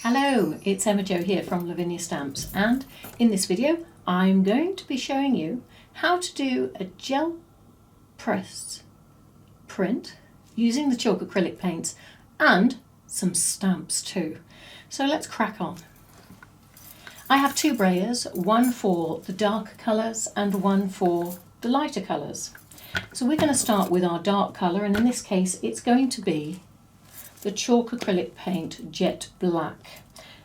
Hello, it's Emma Jo here from Lavinia Stamps, and in this video I'm going to be showing you how to do a gel press print using the chalk acrylic paints and some stamps too. So let's crack on. I have two brayers, one for the dark colours and one for the lighter colours. So we're going to start with our dark colour, and in this case it's going to be the chalk acrylic paint jet black.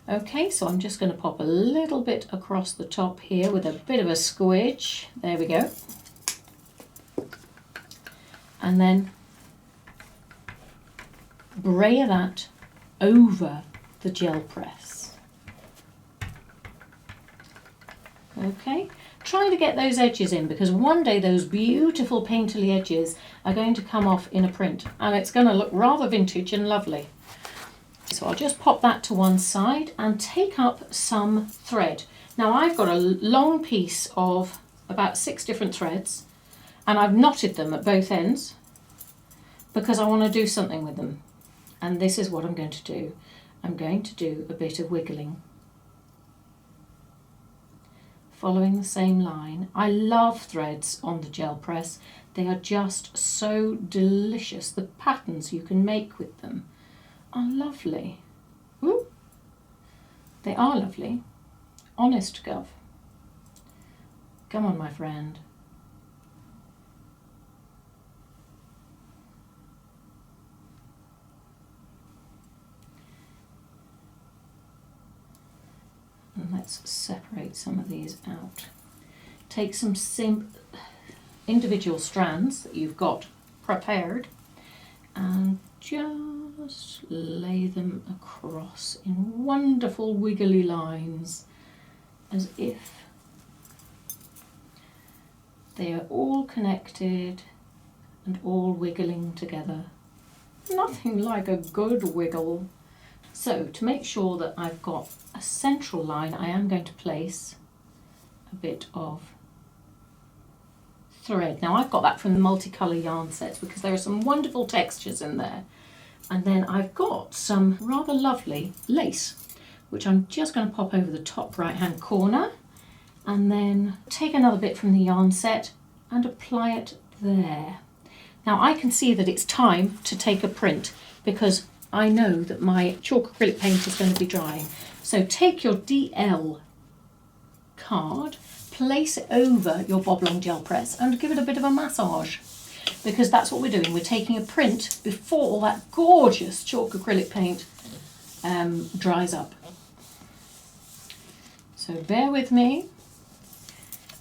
Okay, so I'm just going to pop a little bit across the top here with a bit of a squidge. There we go. And then brayer that over the gel press. Okay, trying to get those edges in, because one day those beautiful painterly edges are going to come off in a print and it's going to look rather vintage and lovely. So I'll just pop that to one side and take up some thread. Now I've got a long piece of about 6 different threads, and I've knotted them at both ends because I want to do something with them. And this is what I'm going to do. I'm going to do a bit of wiggling, following the same line. I love threads on the gel press. They are just so delicious. The patterns you can make with them are lovely. Ooh, they are lovely. Honest gov. Come on, my friend. And let's separate some of these out. Take some individual strands that you've got prepared and just lay them across in wonderful wiggly lines, as if they are all connected and all wiggling together. Nothing like a good wiggle. So to make sure that I've got a central line, I am going to place a bit of thread. Now I've got that from the multicolour yarn sets because there are some wonderful textures in there. And then I've got some rather lovely lace, which I'm just going to pop over the top right hand corner, and then take another bit from the yarn set and apply it there. Now I can see that it's time to take a print because I know that my chalk acrylic paint is going to be drying. So take your DL card, place it over your Boblong gel press and give it a bit of a massage, because that's what we're doing. We're taking a print before all that gorgeous chalk acrylic paint dries up. So bear with me.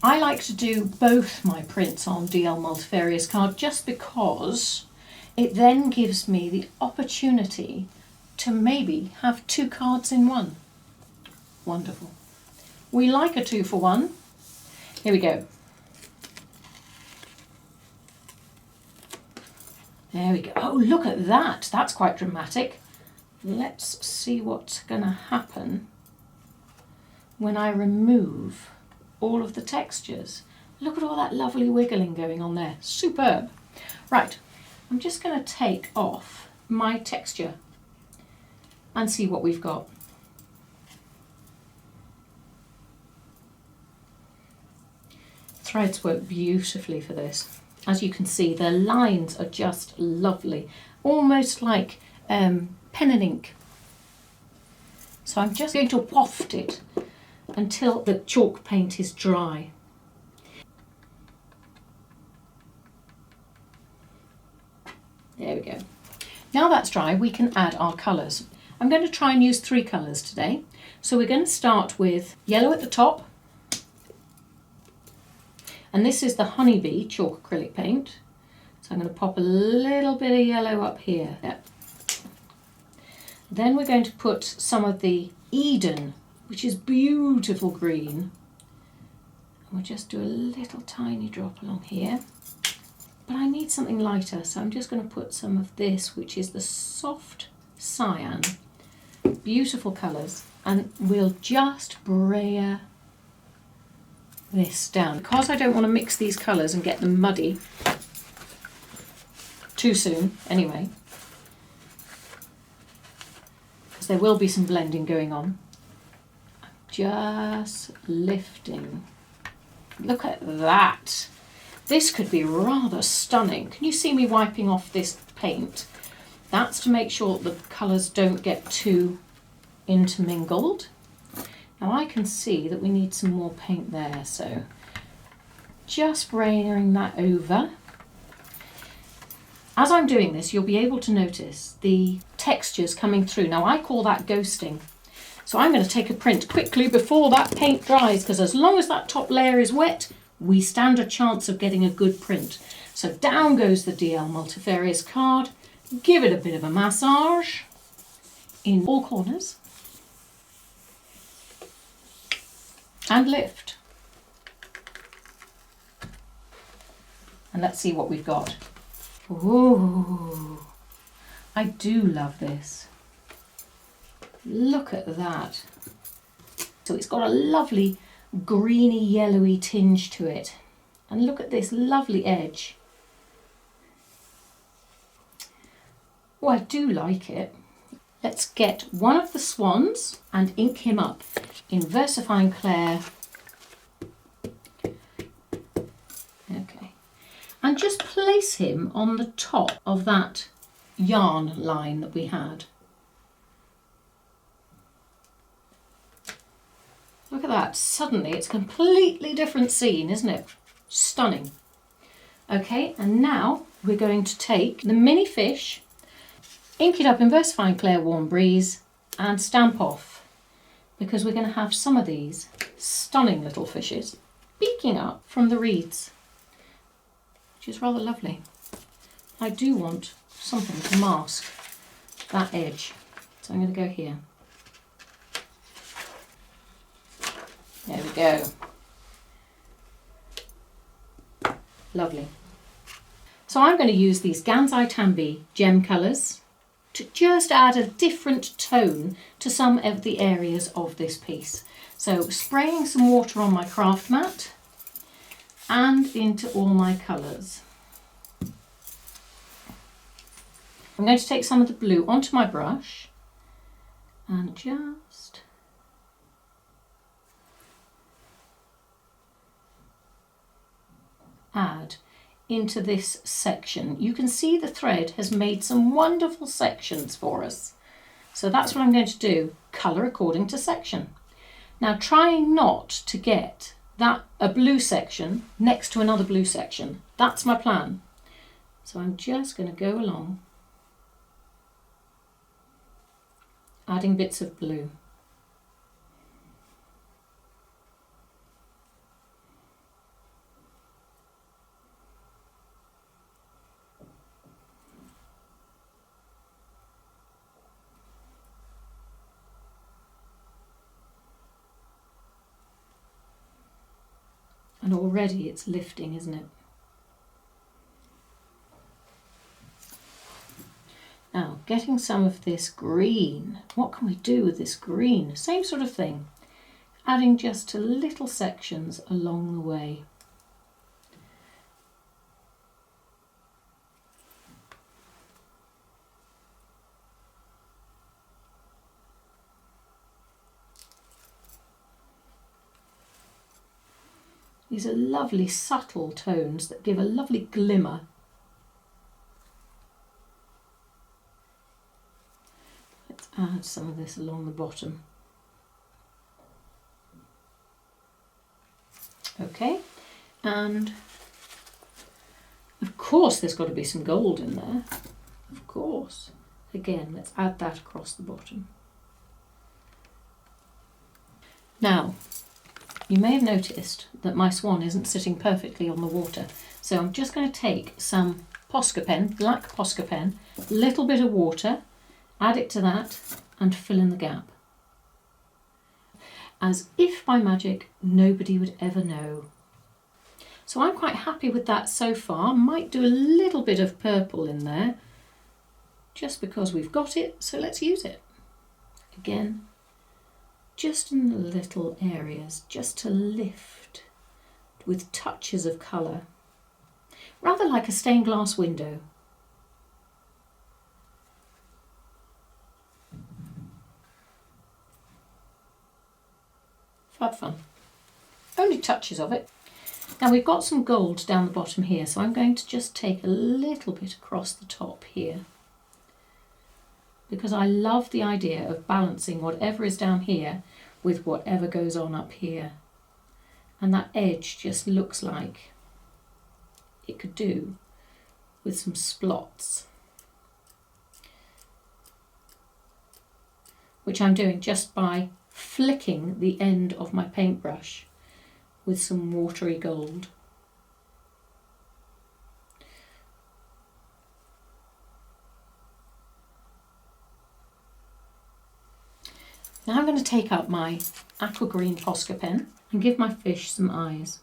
I like to do both my prints on DL multifarious card just because it then gives me the opportunity to maybe have 2 cards in one. Wonderful. We like a 2 for 1. Here we go. There we go. Oh, look at that. That's quite dramatic. Let's see what's going to happen when I remove all of the textures. Look at all that lovely wiggling going on there. Superb. Right. I'm just going to take off my texture and see what we've got. Threads work beautifully for this. As you can see, the lines are just lovely, almost like pen and ink. So I'm just going to waft it until the chalk paint is dry. There we go. Now that's dry, we can add our colours. I'm going to try and use 3 colours today. So we're going to start with yellow at the top. And this is the Honeybee chalk acrylic paint. So I'm going to pop a little bit of yellow up here. Yep. Then we're going to put some of the Eden, which is beautiful green. And we'll just do a little tiny drop along here. But I need something lighter, so I'm just going to put some of this, which is the soft cyan. Beautiful colours. And we'll just brayer this down. Because I don't want to mix these colours and get them muddy too soon, anyway. there will be some blending going on. Just lifting. Look at that. This could be rather stunning. Can you see me wiping off this paint? That's to make sure the colours don't get too intermingled. Now I can see that we need some more paint there, so just spraying that over. As I'm doing this, you'll be able to notice the textures coming through. Now I call that ghosting. So I'm going to take a print quickly before that paint dries, because as long as that top layer is wet, we stand a chance of getting a good print. So down goes the DL Multifarious card. Give it a bit of a massage in all corners. And lift. And let's see what we've got. Ooh, I do love this. Look at that. So it's got a lovely greeny yellowy tinge to it. And look at this lovely edge. Oh, I do like it. Let's get one of the swans and ink him up in VersaFine Clair. Okay. And just place him on the top of that yarn line that we had. Look at that. Suddenly it's a completely different scene, isn't it? Stunning. Okay, and now we're going to take the mini fish, ink it up in VersaFine Clair Warm Breeze and stamp off, because we're going to have some of these stunning little fishes peeking up from the reeds, which is rather lovely. I do want something to mask that edge, so I'm going to go here. There we go. Lovely. So I'm going to use these Gansai Tambi gem colours to just add a different tone to some of the areas of this piece. So spraying some water on my craft mat and into all my colours. I'm going to take some of the blue onto my brush and just add into this section. You can see the thread has made some wonderful sections for us. So that's what I'm going to do, colour according to section. Now trying not to get that a blue section next to another blue section. That's my plan. So I'm just going to go along, adding bits of blue. And already it's lifting, isn't it? Now, getting some of this green. What can we do with this green? Same sort of thing. Adding just to little sections along the way. These are lovely subtle tones that give a lovely glimmer. Let's add some of this along the bottom. Okay, and of course there's got to be some gold in there. Of course. Again, let's add that across the bottom. Now, you may have noticed that my swan isn't sitting perfectly on the water. So I'm just going to take some Posca pen, black Posca pen, a little bit of water, add it to that and fill in the gap. As if by magic, nobody would ever know. So I'm quite happy with that so far. Might do a little bit of purple in there, just because we've got it, so let's use it. Again, just in the little areas, just to lift with touches of colour, rather like a stained glass window. Fab fun. Only touches of it. Now we've got some gold down the bottom here, so I'm going to just take a little bit across the top here, because I love the idea of balancing whatever is down here with whatever goes on up here. And that edge just looks like it could do with some splots, which I'm doing just by flicking the end of my paintbrush with some watery gold. Now I'm going to take up my aqua green Posca pen and give my fish some eyes.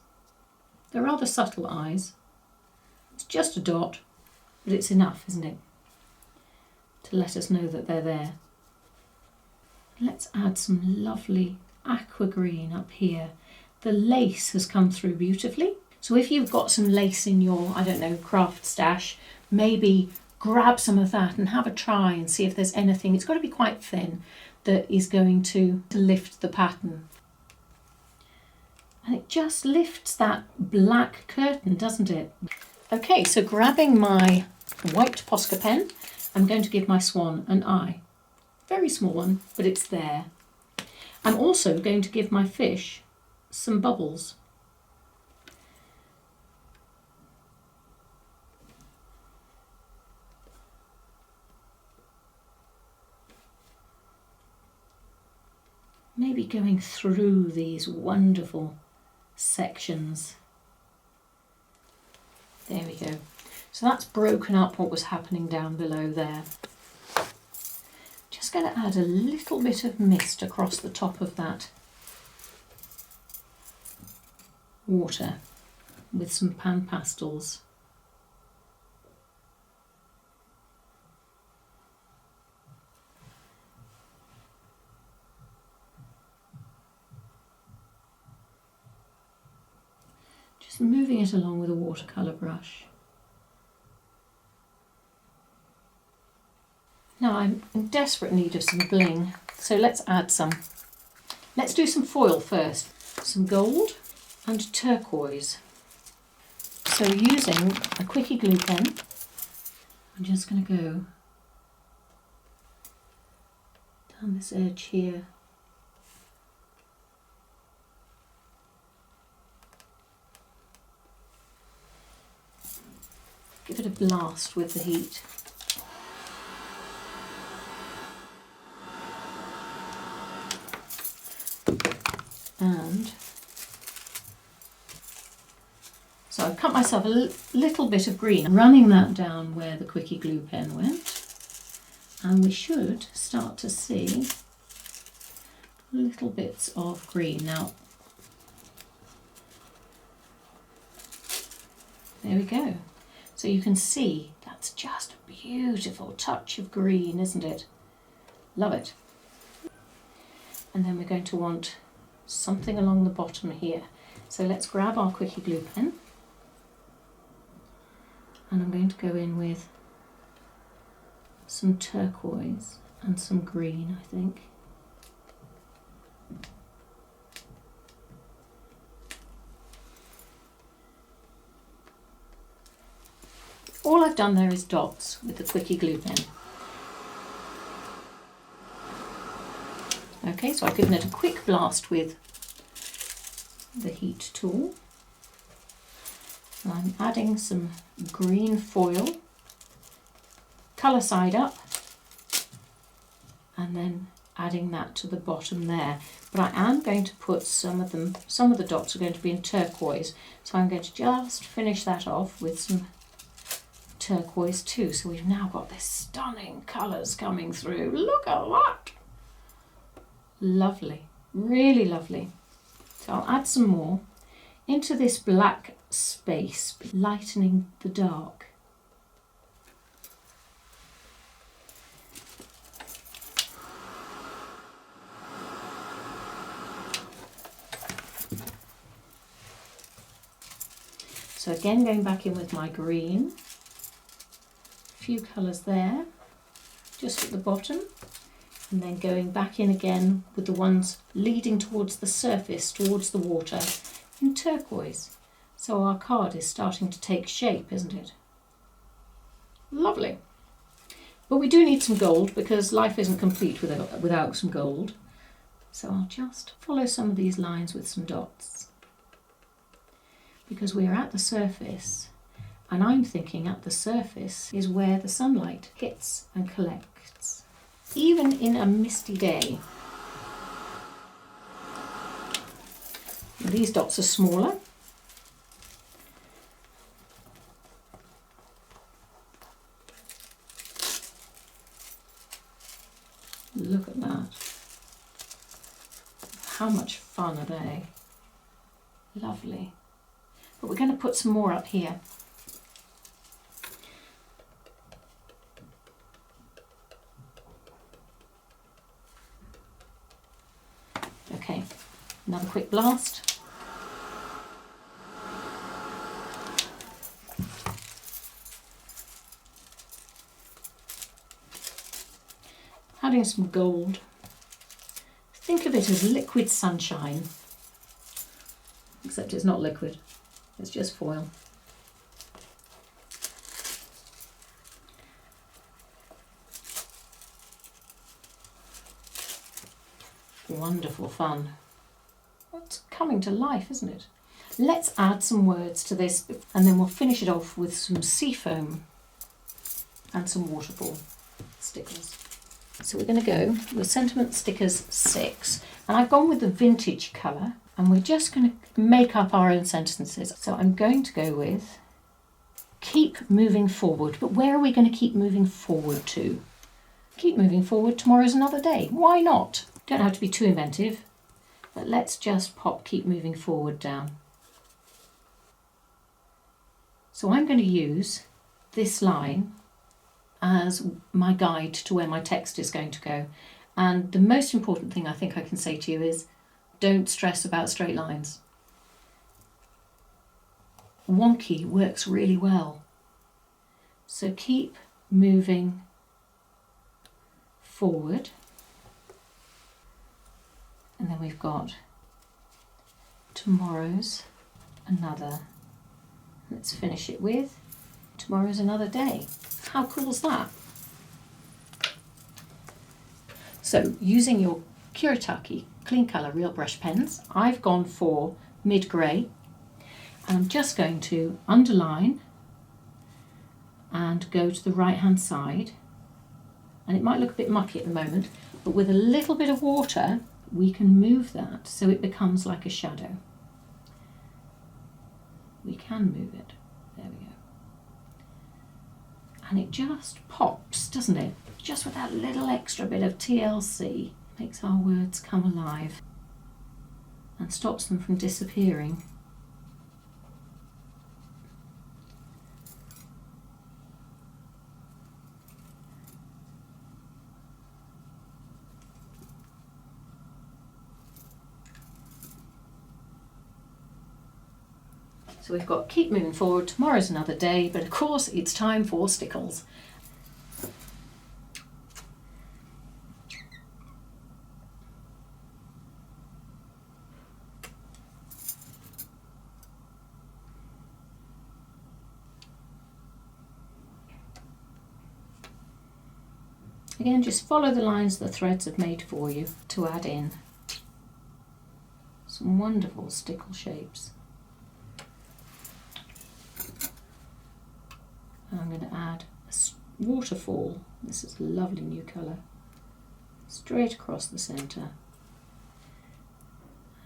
They're rather subtle eyes. It's just a dot, but it's enough, isn't it, to let us know that they're there. Let's add some lovely aqua green up here. The lace has come through beautifully. So if you've got some lace in your, I don't know, craft stash, maybe grab some of that and have a try and see if there's anything. It's got to be quite thin, that is going to lift the pattern. And it just lifts that black curtain, doesn't it? Okay, so grabbing my white Posca pen, I'm going to give my swan an eye. Very small one, but it's there. I'm also going to give my fish some bubbles. Maybe going through these wonderful sections. There we go. So that's broken up what was happening down below there. Just going to add a little bit of mist across the top of that water with some pan pastels. Just moving it along with a watercolour brush. Now I'm in desperate need of some bling, so let's add some. Let's do some foil first. Some gold and turquoise. So using a quickie glue pen, I'm just going to go down this edge here. Give it a blast with the heat. And so I've cut myself a little bit of green, running that down where the quickie glue pen went, and we should start to see little bits of green. Now, there we go. So you can see that's just a beautiful touch of green, isn't it? Love it. And then we're going to want something along the bottom here. So let's grab our quickie glue pen, and I'm going to go in with some turquoise and some green, I think. All I've done there is dots with the quickie glue pen. Okay, so I've given it a quick blast with the heat tool. And I'm adding some green foil, colour side up, and then adding that to the bottom there. But I am going to put some of the dots are going to be in turquoise, so I'm going to just finish that off with some turquoise too. So we've now got this stunning colours coming through. Look at that! Lovely, really lovely. So I'll add some more into this black space, lightening the dark. So again, going back in with my green, a few colours there, just at the bottom, and then going back in again with the ones leading towards the surface, towards the water, in turquoise. So our card is starting to take shape, isn't it? Lovely. But we do need some gold because life isn't complete without some gold. So I'll just follow some of these lines with some dots. Because we're at the surface, and I'm thinking at the surface is where the sunlight hits and collects, even in a misty day. These dots are smaller. Look at that. How much fun are they? Lovely. But we're going to put some more up here. Okay, another quick blast. Adding some gold. Think of it as liquid sunshine, except it's not liquid, it's just foil. Wonderful fun. It's coming to life, isn't it? Let's add some words to this and then we'll finish it off with some sea foam and some waterfall stickers. So we're going to go with Sentiment Stickers 6, and I've gone with the vintage colour, and we're just going to make up our own sentences. So I'm going to go with keep moving forward, but where are we going to keep moving forward to? Keep moving forward, tomorrow's another day. Why not? Don't have to be too inventive, but let's just pop keep moving forward down. So I'm going to use this line as my guide to where my text is going to go. And the most important thing I think I can say to you is don't stress about straight lines. Wonky works really well. So keep moving forward. And then we've got tomorrow's another. Let's finish it with tomorrow's another day. How cool is that? So using your Kuretake Clean Colour Real Brush pens, I've gone for mid-grey. I'm just going to underline and go to the right hand side. And it might look a bit mucky at the moment, but with a little bit of water we can move that so it becomes like a shadow. We can move it. There we go. And it just pops, doesn't it? Just with that little extra bit of TLC. Makes our words come alive and stops them from disappearing. So we've got keep moving forward, tomorrow's another day, but of course it's time for Stickles. Again, just follow the lines the threads have made for you to add in some wonderful stickle shapes. I'm going to add a waterfall. This is a lovely new colour. Straight across the centre.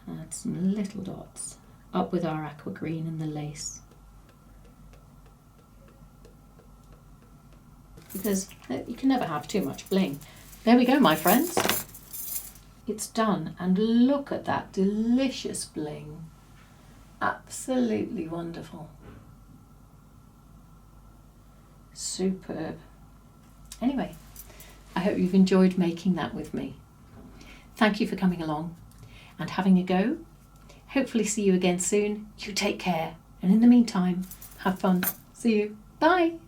Add some little dots up with our aqua green and the lace. Because you can never have too much bling. There we go, my friends. It's done, and look at that delicious bling. Absolutely wonderful. Superb. Anyway, I hope you've enjoyed making that with me. Thank you for coming along and having a go. Hopefully see you again soon. You take care, and in the meantime, have fun. See you. Bye.